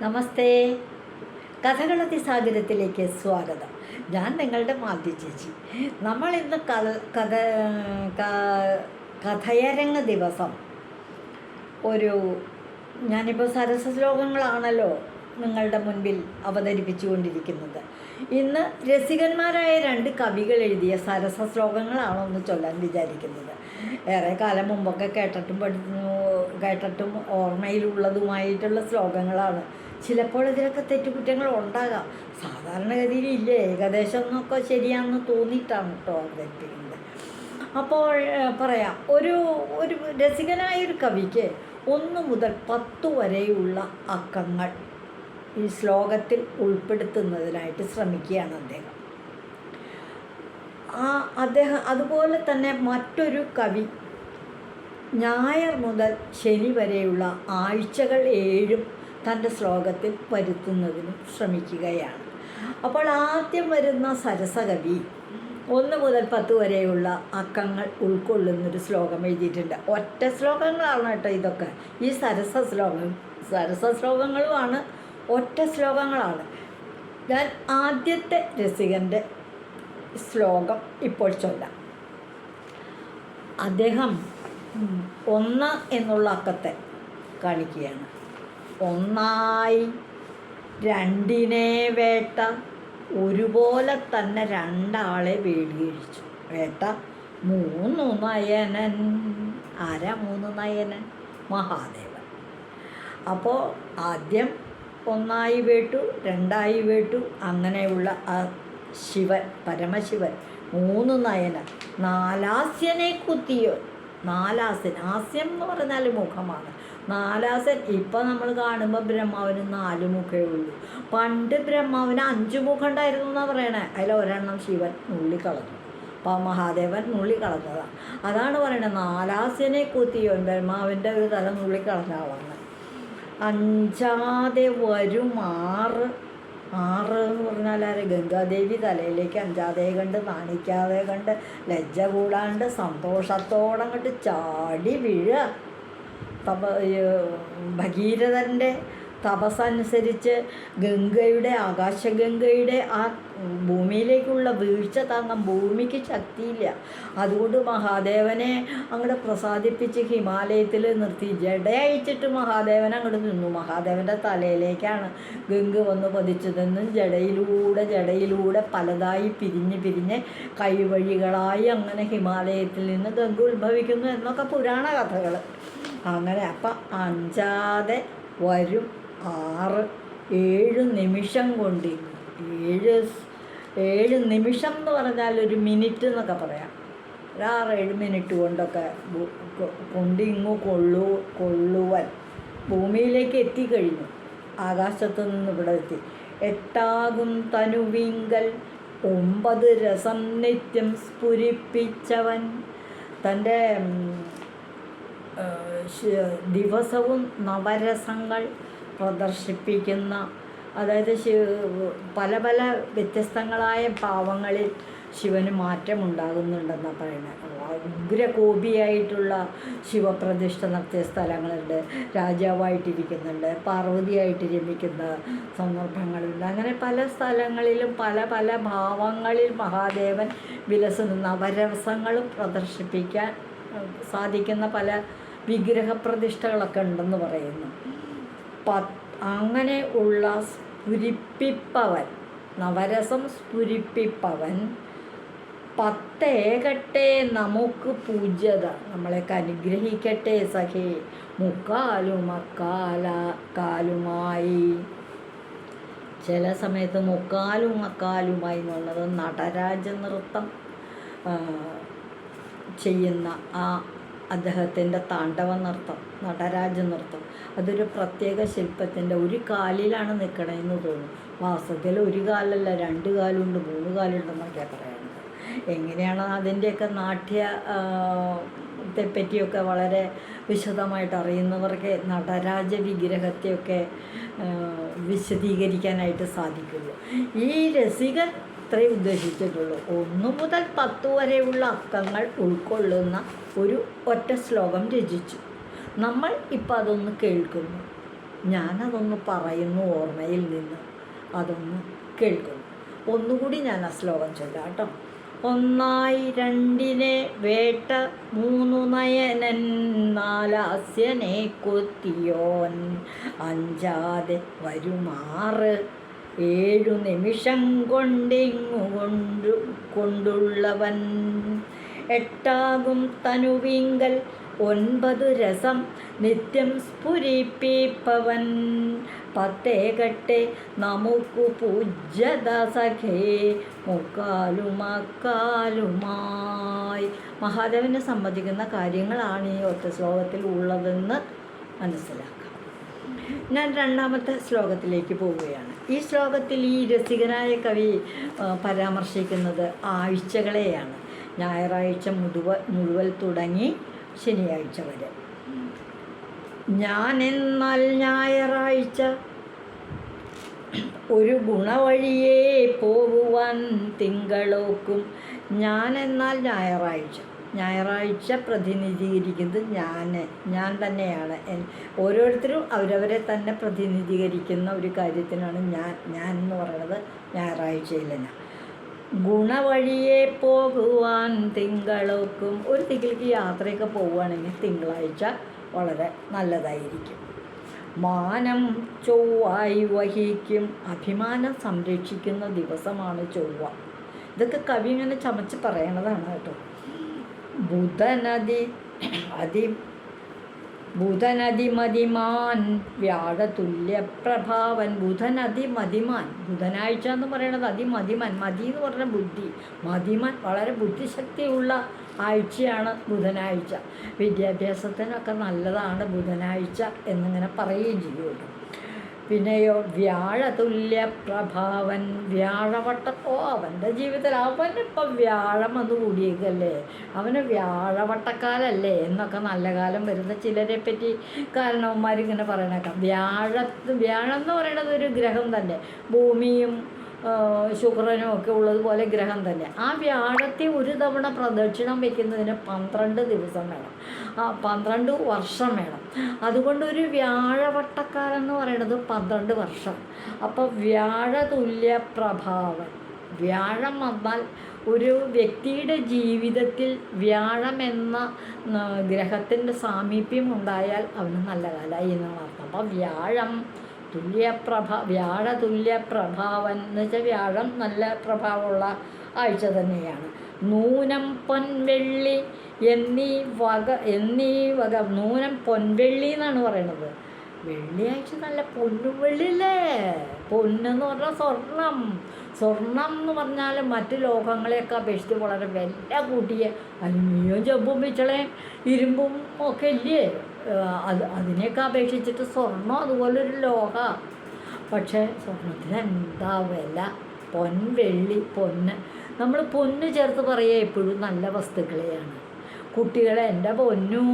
നമസ്തേ. കഥകളതി സാഗരത്തിലേക്ക് സ്വാഗതം. ഞാൻ നിങ്ങളുടെ മാധ്യ ചേച്ചി. നമ്മളിന്ന് കഥയരങ്ങ് ദിവസം ഞാനിപ്പോൾ സരസശ്ലോകങ്ങളാണല്ലോ നിങ്ങളുടെ മുൻപിൽ അവതരിപ്പിച്ചുകൊണ്ടിരിക്കുന്നത്. ഇന്ന് രസികന്മാരായ രണ്ട് കവികൾ എഴുതിയ സരസശ്ലോകങ്ങളാണോ എന്ന് ചൊല്ലാൻ വിചാരിക്കുന്നത്. ഏറെ കാലം മുമ്പൊക്കെ കേട്ടിട്ടും ഓർമ്മയിലുള്ളതുമായിട്ടുള്ള ശ്ലോകങ്ങളാണ്. ചിലപ്പോൾ ഇതിലൊക്കെ തെറ്റുകുറ്റങ്ങൾ ഉണ്ടാകാം. സാധാരണഗതിയിൽ ഇല്ലേ, ഏകദേശം എന്നൊക്കെ ശരിയാണെന്ന് തോന്നിയിട്ടാണ് കേട്ടോ അവതരിപ്പിക്കുന്നത്. അപ്പോൾ പറയാം, ഒരു രസികനായൊരു കവിക്ക് 1 മുതൽ 10 വരെയുള്ള അക്കങ്ങൾ ഈ ശ്ലോകത്തിൽ ഉൾപ്പെടുത്തുന്നതിനായിട്ട് ശ്രമിക്കുകയാണ് അദ്ദേഹം. അതുപോലെ തന്നെ മറ്റൊരു കവി ഞായർ മുതൽ ശനി വരെയുള്ള ആഴ്ചകൾ 7 തൻ്റെ ശ്ലോകത്തിൽ വരുത്തുന്നതിനും ശ്രമിക്കുകയാണ്. അപ്പോൾ ആദ്യം വരുന്ന സരസകവി 1 മുതൽ 10 വരെയുള്ള അക്കങ്ങൾ ഉൾക്കൊള്ളുന്നൊരു ശ്ലോകം എഴുതിയിട്ടുണ്ട്. ഒറ്റ ശ്ലോകങ്ങളാണ് കേട്ടോ ഇതൊക്കെ. ഈ സരസശ്ലോകങ്ങളുമാണ്, ഒറ്റ ശ്ലോകങ്ങളാണ്. ഞാൻ ആദ്യത്തെ രസികൻ്റെ ശ്ലോകം ഇപ്പോൾ ചൊല്ലാം. അദ്ദേഹം 1 എന്നുള്ള അക്കത്തെ കാണിക്കുകയാണ്. 1 2 വേട്ട ഒരുപോലെ തന്നെ 2 ആളെ വേടിയഴിച്ചു. വേട്ട 3 നയനൻ. ആരാ 3 നയനൻ? മഹാദേവൻ. അപ്പോൾ ആദ്യം 1 വേട്ടു, 2 വേട്ടു, അങ്ങനെയുള്ള ആ ശിവൻ, പരമശിവൻ 3 നയനൻ. 4 കുത്തിയോ. 4 ഹാസ്യം എന്ന് പറഞ്ഞാൽ മുഖമാണ്. 4 ഇപ്പം നമ്മൾ കാണുമ്പോൾ ബ്രഹ്മാവിന് 4 മുഖമേ ഉള്ളൂ. പണ്ട് ബ്രഹ്മാവിന് 5 മുഖം ഉണ്ടായിരുന്നു എന്നാണ് പറയണേ. അതിൽ ഒരെണ്ണം ശിവൻ നുള്ളിക്കളഞ്ഞു. അപ്പം മഹാദേവൻ നുള്ളിക്കളഞ്ഞതാണ്. അതാണ് പറയണത്, 4 കുത്തിയോ. ബ്രഹ്മാവിൻ്റെ ഒരു തല നുള്ളിക്കളഞ്ഞ ആളാണ്. 5 വരും 6 എന്ന് പറഞ്ഞാൽ ആരെ? ഗംഗാദേവി തലയിലേക്ക് 5 കണ്ട് നാണിക്കാതെ കണ്ട് ലജ്ജ കൂടാണ്ട് സന്തോഷത്തോടെ അങ്ങോട്ട് ചാടി വീഴുക. ഭഗീരഥൻ്റെ തപസ്സനുസരിച്ച് ഗംഗയുടെ, ആകാശഗംഗയുടെ ആ ഭൂമിയിലേക്കുള്ള വീഴ്ച താങ്ങാൻ ഭൂമിക്ക് ശക്തിയില്ല. അതുകൊണ്ട് മഹാദേവനെ അങ്ങോട്ട് പ്രസാദിപ്പിച്ച് ഹിമാലയത്തിൽ നിർത്തി ജടയഴിച്ചിട്ട് മഹാദേവൻ അങ്ങോട്ട് നിന്നു. മഹാദേവൻ്റെ തലയിലേക്കാണ് ഗംഗ വന്ന് പതിച്ചതെന്നും ജടയിലൂടെ പലതായി പിരിഞ്ഞ് കൈവഴികളായി അങ്ങനെ ഹിമാലയത്തിൽ നിന്ന് ഗംഗ ഉത്ഭവിക്കുന്നു എന്നൊക്കെ പുരാണ കഥകൾ. അങ്ങനെ അപ്പം 5 വരും 6 7 നിമിഷം കൊണ്ട് 7 നിമിഷം എന്ന് പറഞ്ഞാൽ 1 മിനിറ്റ് എന്നൊക്കെ പറയാം. 6-7 മിനിറ്റ് കൊണ്ടൊക്കെ കൊണ്ടിങ്ങു കൊള്ളുവൻ ഭൂമിയിലേക്ക് എത്തിക്കഴിഞ്ഞു. ആകാശത്തു നിന്ന് ഇവിടെ എത്തി. 8 തനുവിങ്കൽ 9 രസം നിത്യം സ്ഫുരിപ്പിച്ചവൻ. തൻ്റെ ദിവസവും നവരസങ്ങൾ പ്രദർശിപ്പിക്കുന്ന, അതായത് പല വ്യത്യസ്തങ്ങളായ ഭാവങ്ങളിൽ ശിവന് മാറ്റമുണ്ടാകുന്നുണ്ടെന്നാണ് പറയുന്നത്. ഉഗ്രകോപിയായിട്ടുള്ള ശിവപ്രതിഷ്ഠ നടത്തിയ സ്ഥലങ്ങളുണ്ട്, രാജാവായിട്ടിരിക്കുന്നുണ്ട്, പാർവതിയായിട്ട് രമിക്കുന്ന സന്ദർഭങ്ങളുണ്ട്. അങ്ങനെ പല സ്ഥലങ്ങളിലും പല ഭാവങ്ങളിൽ മഹാദേവൻ വിലസുന്ന നവരസങ്ങളും പ്രദർശിപ്പിക്കാൻ സാധിക്കുന്ന പല വിഗ്രഹപ്രതിഷ്ഠകളൊക്കെ ഉണ്ടെന്ന് പറയുന്നു. അങ്ങനെ ഉള്ള സ്ഫുരിപ്പിപ്പവൻ, നവരസം സ്ഫുരിപ്പിപ്പവൻ 10 ഏകട്ടെ നമുക്ക് പൂജ്യത. നമ്മളെയൊക്കെ അനുഗ്രഹിക്കട്ടെ സഖേ. 3 കാലുമായി. ചില സമയത്ത് 3 കാലുമായി എന്നുള്ളത് നടരാജ നൃത്തം ചെയ്യുന്ന അദ്ദേഹത്തിൻ്റെ താണ്ഡവ നൃത്തം, നടരാജ നൃത്തം, അതൊരു പ്രത്യേക ശില്പത്തിൻ്റെ 1 കാലിലാണ് നിൽക്കണമെന്ന് തോന്നുന്നു. വാസ്തവത്തിൽ 1 കാലല്ല, 2 കാലുണ്ട്, 3 കാലുണ്ടെന്നൊക്കെയാണ് പറയുന്നത്. എങ്ങനെയാണ് അതിൻ്റെയൊക്കെ നാട്യത്തെ പറ്റിയൊക്കെ വളരെ വിശദമായിട്ട് അറിയുന്നവർക്ക് നടരാജ വിഗ്രഹത്തെയൊക്കെ വിശദീകരിക്കാനായിട്ട് സാധിക്കുള്ളൂ. ഈ രസികൻ ഇത്രയും ഉദ്ദേശിച്ചിട്ടുള്ളൂ. 1 മുതൽ 10 വരെയുള്ള അക്കങ്ങൾ ഉൾക്കൊള്ളുന്ന ഒരു ഒറ്റ ശ്ലോകം രചിച്ചു. നമ്മൾ ഇപ്പം അതൊന്ന് കേൾക്കുന്നു. ഞാനതൊന്ന് പറയുന്നു ഓർമ്മയിൽ നിന്ന്, അതൊന്ന് കേൾക്കുന്നു. ഒന്നുകൂടി ഞാൻ ആ ശ്ലോകം ചൊല്ലാം കേട്ടോ. ഒന്നായി രണ്ടിനെ വേട്ട മൂന്നു നയനൻ നാലാസ്യനെ കൊത്തിയോൻ അഞ്ചാതെ വരുമാറ് 7 നിമിഷം കൊണ്ടുള്ളവൻ എട്ടാകും തനുവിങ്കൽ 9 രസം നിത്യം സ്ഫുരിപ്പിപ്പവൻ 10 കട്ടെ നമുക്കു പൂജ്യത സഖേ മുക്കാലുമായി. മഹാദേവനെ സംബന്ധിക്കുന്ന കാര്യങ്ങളാണ് ഈ ഒറ്റ ശ്ലോകത്തിൽ ഉള്ളതെന്ന് മനസ്സിലാക്കാം. ഞാൻ രണ്ടാമത്തെ ശ്ലോകത്തിലേക്ക് പോവുകയാണ്. ഈ ശ്ലോകത്തിൽ ഈ രസികനായ കവി പരാമർശിക്കുന്നത് ആഴ്ചകളെയാണ്. ഞായറാഴ്ച മുഴുവൻ തുടങ്ങി ശനിയാഴ്ച വരെ. ഞാനെന്നാൽ ഞായറാഴ്ച ഒരു ഗുണവഴിയേ പോകുവാൻ തിങ്കളോക്കും. ഞാനെന്നാൽ ഞായറാഴ്ച പ്രതിനിധീകരിക്കുന്നത് ഞാൻ തന്നെയാണ്. ഓരോരുത്തരും അവരവരെ തന്നെ പ്രതിനിധീകരിക്കുന്ന ഒരു കാര്യത്തിനാണ് ഞാൻ എന്ന് പറയുന്നത്. ഞായറാഴ്ചയില്ല ഞാൻ ഗുണവഴിയെ പോകുവാൻ തിങ്കളോക്കും. ഒരു ദിക്കിലേക്ക് യാത്രയൊക്കെ പോവുകയാണെങ്കിൽ തിങ്കളാഴ്ച വളരെ നല്ലതായിരിക്കും. മാനം ചൊവ്വായി വഹിക്കും. അഭിമാനം സംരക്ഷിക്കുന്ന ദിവസമാണ് ചൊവ്വ. ഇതൊക്കെ കവി ഇങ്ങനെ ചമച്ച് പറയണതാണ് കേട്ടോ. ബുധനതിമതിമാൻ വ്യാഴതുല്യ പ്രഭാവൻ. ബുധനതിമതിമാൻ, ബുധനാഴ്ച എന്ന് പറയുന്നത് അതിമതിമാൻ. മതി എന്ന് പറഞ്ഞ ബുദ്ധി, മതിമാൻ വളരെ ബുദ്ധിശക്തിയുള്ള ആഴ്ചയാണ് ബുധനാഴ്ച. വിദ്യാഭ്യാസത്തിനൊക്കെ നല്ലതാണ് ബുധനാഴ്ച എന്നിങ്ങനെ പറയുകയും ചെയ്യുമല്ലോ. പിന്നെയോ വ്യാഴതുല്യ പ്രഭാവൻ. അവൻ്റെ ജീവിതത്തിൽ അവനിപ്പം വ്യാഴം വന്ന് കൂടിയേക്കല്ലേ, അവന് വ്യാഴവട്ടക്കാലല്ലേ എന്നൊക്കെ നല്ല കാലം വരുന്ന ചിലരെ പറ്റി കാരണവന്മാരിങ്ങനെ പറയണേക്കാം. വ്യാഴം എന്ന് പറയുന്നത് ഒരു ഗ്രഹം തന്നെ, ഭൂമിയും ശുക്രനും ഒക്കെ ഉള്ളതുപോലെ ഗ്രഹം തന്നെ. ആ വ്യാഴത്തെ ഒരു തവണ പ്രദക്ഷിണം വയ്ക്കുന്നതിന് 12 ദിവസം വേണം, 12 വർഷം വേണം. അതുകൊണ്ട് ഒരു വ്യാഴവട്ടക്കാരെന്ന് പറയുന്നത് 12 വർഷം. അപ്പോൾ വ്യാഴതുല്യ പ്രഭാവൻ. വ്യാഴം വന്നാൽ ഒരു വ്യക്തിയുടെ ജീവിതത്തിൽ വ്യാഴം എന്ന ഗ്രഹത്തിൻ്റെ സാമീപ്യം ഉണ്ടായാൽ അവന് നല്ല കാലമായി എന്നാണ് അർത്ഥം. അപ്പോൾ വ്യാഴതുല്യ പ്രഭാവൻ എന്ന് വെച്ചാൽ വ്യാഴം നല്ല പ്രഭാവമുള്ള ആഴ്ച തന്നെയാണ്. നൂനം പൊൻവെള്ളി എന്നീ വക നൂനം പൊൻവെള്ളി എന്നാണ് പറയുന്നത്. വെള്ളിയാഴ്ച നല്ല പൊന്നും വെള്ളിയല്ലേ. പൊന്നെന്ന് പറഞ്ഞാൽ സ്വർണം എന്ന് പറഞ്ഞാൽ മറ്റ് ലോകങ്ങളെയൊക്കെ അപേക്ഷിച്ച് വളരെ വില കൂട്ടിയ അലുമിനിയം, ചെമ്പും, പിച്ചളയും, ഇരുമ്പും ഒക്കെ ഇല്ലേ, അതിനെയൊക്കെ അപേക്ഷിച്ചിട്ട് സ്വർണം അതുപോലൊരു ലോക. പക്ഷേ സ്വർണത്തിന് എന്താ വില. പൊന്ന് നമ്മൾ പൊന്ന് ചേർത്ത് പറയുക എപ്പോഴും നല്ല വസ്തുക്കളെയാണ്. കുട്ടികളെ എൻ്റെ പൊന്നു,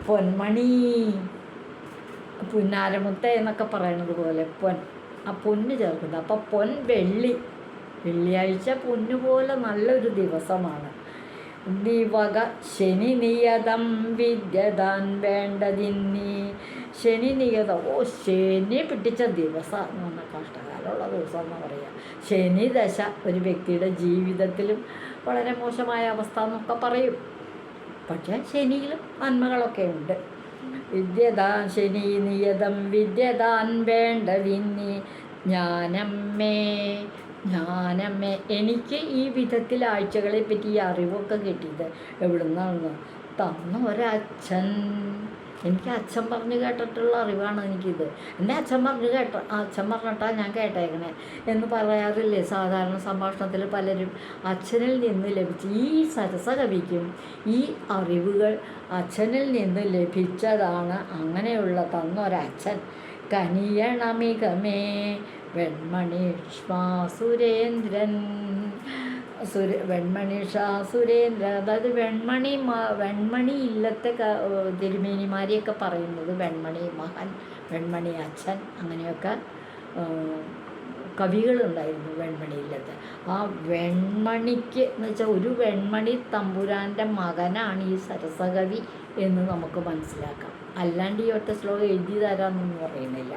പൊന്മണി, പുന്നാരമുത്ത എന്നൊക്കെ പറയുന്നത് പോലെ ആ പൊന്ന് ചേർക്കുന്നത്. അപ്പോൾ വെള്ളിയാഴ്ച പൊന്നുപോലെ നല്ലൊരു ദിവസമാണ്. ദിവക ശനി നിയതം വിദ്യതാൻ വേണ്ടതിന്നി. ശനി നിയതം, ശനി പിടിച്ച ദിവസം എന്ന് പറഞ്ഞാൽ കഷ്ടകാലമുള്ള ദിവസം എന്ന് പറയുക. ശനി ദശ ഒരു വ്യക്തിയുടെ ജീവിതത്തിലും വളരെ മോശമായ അവസ്ഥ എന്നൊക്കെ പറയും. പക്ഷേ ശനിയിലും നന്മകളൊക്കെ ഉണ്ട്. ശനി നിയതം വിദ്യതാൻ വേണ്ടതിന്നി. ജ്ഞാനമ്മേ എനിക്ക് ഈ വിധത്തിൽ ആഴ്ചകളെ പറ്റി ഈ അറിവൊക്കെ കിട്ടിയത് എവിടെ നിന്നാണെന്ന് തന്ന ഒരച്ഛൻ. എനിക്ക് അച്ഛൻ പറഞ്ഞു കേട്ടിട്ടുള്ള അറിവാണ് എനിക്കിത്. എൻ്റെ അച്ഛൻ പറഞ്ഞിട്ടാണ് ഞാൻ കേട്ടേക്കണേ എന്ന് പറയാറില്ലേ സാധാരണ സംഭാഷണത്തിൽ പലരും. അച്ഛനിൽ നിന്ന് ലഭിച്ച ഈ സരസകവിക്കും ഈ അറിവുകൾ അച്ഛനിൽ നിന്ന് ലഭിച്ചതാണ്. അങ്ങനെയുള്ള തന്നൊരച്ഛൻ കനിയണമികമേ വെൺമണി സുരേന്ദ്രൻ. സുരേന്ദ്രൻ, അതായത് വെൺമണി ഇല്ലത്തെ തിരുമേനിമാരെയൊക്കെ പറയുന്നത് വെൺമണി മകൻ, വെൺമണി അച്ഛൻ, അങ്ങനെയൊക്കെ കവികളുണ്ടായിരുന്നു വെൺമണി ഇല്ലത്ത്. ആ വെൺമണിക്ക് എന്ന് വെച്ചാൽ ഒരു വെൺമണി തമ്പുരാൻ്റെ മകനാണ് ഈ സരസകവി എന്ന് നമുക്ക് മനസ്സിലാക്കാം. അല്ലാണ്ട് ഈ ഒറ്റ ശ്ലോകം എഴുതി തരാമെന്നൊന്നും പറയുന്നില്ല.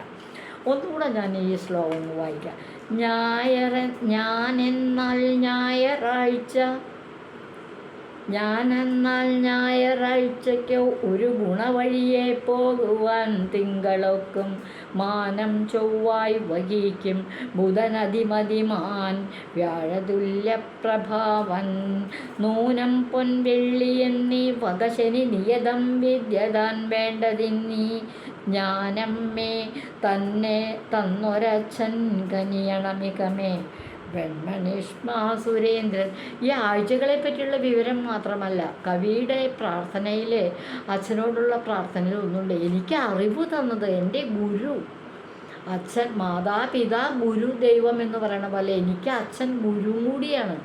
ഒന്നുകൂടെ ഞാൻ ഈ ശ്ലോകം ഒന്ന് വായിക്കാം. ഞാനെന്നാൽ ഞായറാഴ്ചയ്ക്ക് ഒരു ഗുണവഴിയെ പോകുവാൻ തിങ്കളൊക്കും മാനം ചൊവ്വായി വഹിക്കും ബുധനതിമതിമാൻ വ്യാഴതുല്യപ്രഭാവൻ നൂനം പൊൻവെള്ളി എന്നീ വകശനി നിയതം വിദ്യതാൻ വേണ്ടതിന്നീ ജ്ഞാനമ്മേ തന്നെ തന്നൊരച്ഛൻ കനിയണമികമേ വെൺമണിഷ്മാ സുരേന്ദ്രൻ. ഈ ആഴ്ചകളെ പറ്റിയുള്ള വിവരം മാത്രമല്ല, കവിയുടെ പ്രാർത്ഥനയിൽ, അച്ഛനോടുള്ള പ്രാർത്ഥനയിൽ ഒന്നുണ്ട്. എനിക്ക് അറിവ് തന്നത് എൻ്റെ ഗുരു, അച്ഛൻ. മാതാപിതാ ഗുരു ദൈവം എന്ന് പറയണ പോലെ എനിക്ക് അച്ഛൻ ഗുരു കൂടിയാണ്.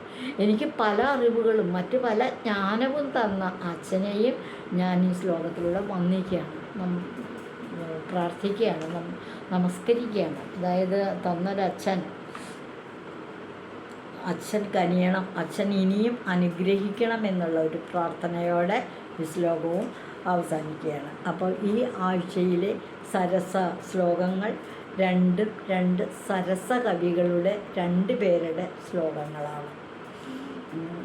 എനിക്ക് പല അറിവുകളും മറ്റു പല ജ്ഞാനവും തന്ന അച്ഛനെയും ഞാൻ ഈ ശ്ലോകത്തിലൂടെ വന്ദിക്കുകയാണ്, പ്രാർത്ഥിക്കുകയാണ്, നമസ്കരിക്കുകയാണ്. അതായത് അച്ഛൻ കനിയണം, അച്ഛൻ ഇനിയും അനുഗ്രഹിക്കണം എന്നുള്ള ഒരു പ്രാർത്ഥനയോടെ ഈ ശ്ലോകവും അവസാനിക്കുകയാണ്. അപ്പോൾ ഈ ആഴ്ചയിലെ സരസ ശ്ലോകങ്ങൾ രണ്ട് സരസ കവികളുടെ 2 പേരുടെ ശ്ലോകങ്ങളാണ്.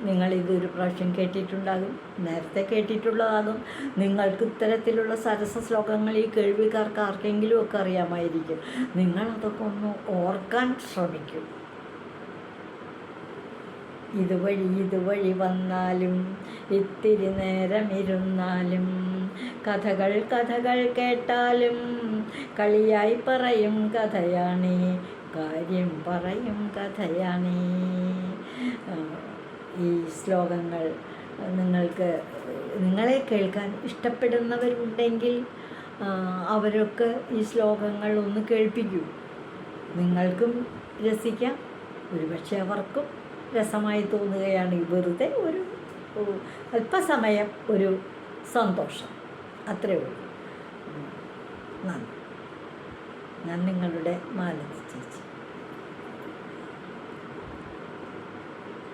നിങ്ങളിതൊരു പ്രാവശ്യം കേട്ടിട്ടുണ്ടാകും, നേരത്തെ കേട്ടിട്ടുള്ളതാകും. നിങ്ങൾക്ക് ഇത്തരത്തിലുള്ള സരസ ശ്ലോകങ്ങൾ ഈ കേൾവിക്കാർക്ക് ആർക്കെങ്കിലും ഒക്കെ അറിയാമായിരിക്കും. നിങ്ങളതൊക്കെ ഒന്ന് ഓർക്കാൻ ശ്രമിക്കും. ഇതുവഴി വന്നാലും ഇത്തിരി നേരം ഇരുന്നാലും കഥകൾ കേട്ടാലും കളിയായി പറയും കഥയാണേ, കാര്യം പറയും കഥയാണേ. ഈ ശ്ലോകങ്ങൾ നിങ്ങളെ കേൾക്കാൻ ഇഷ്ടപ്പെടുന്നവരുണ്ടെങ്കിൽ അവരൊക്കെ ഈ ശ്ലോകങ്ങൾ ഒന്ന് കേൾപ്പിക്കൂ. നിങ്ങൾക്കും രസിക്കാം, ഒരുപക്ഷെ അവർക്കും രസമായി തോന്നുകയാണ്. വെറുതെ ഒരു അല്പസമയം ഒരു സന്തോഷം, അത്രയേ ഉള്ളൂ. നന്ദി. ഞാൻ നിങ്ങളുടെ മാലതി ചേച്ചി.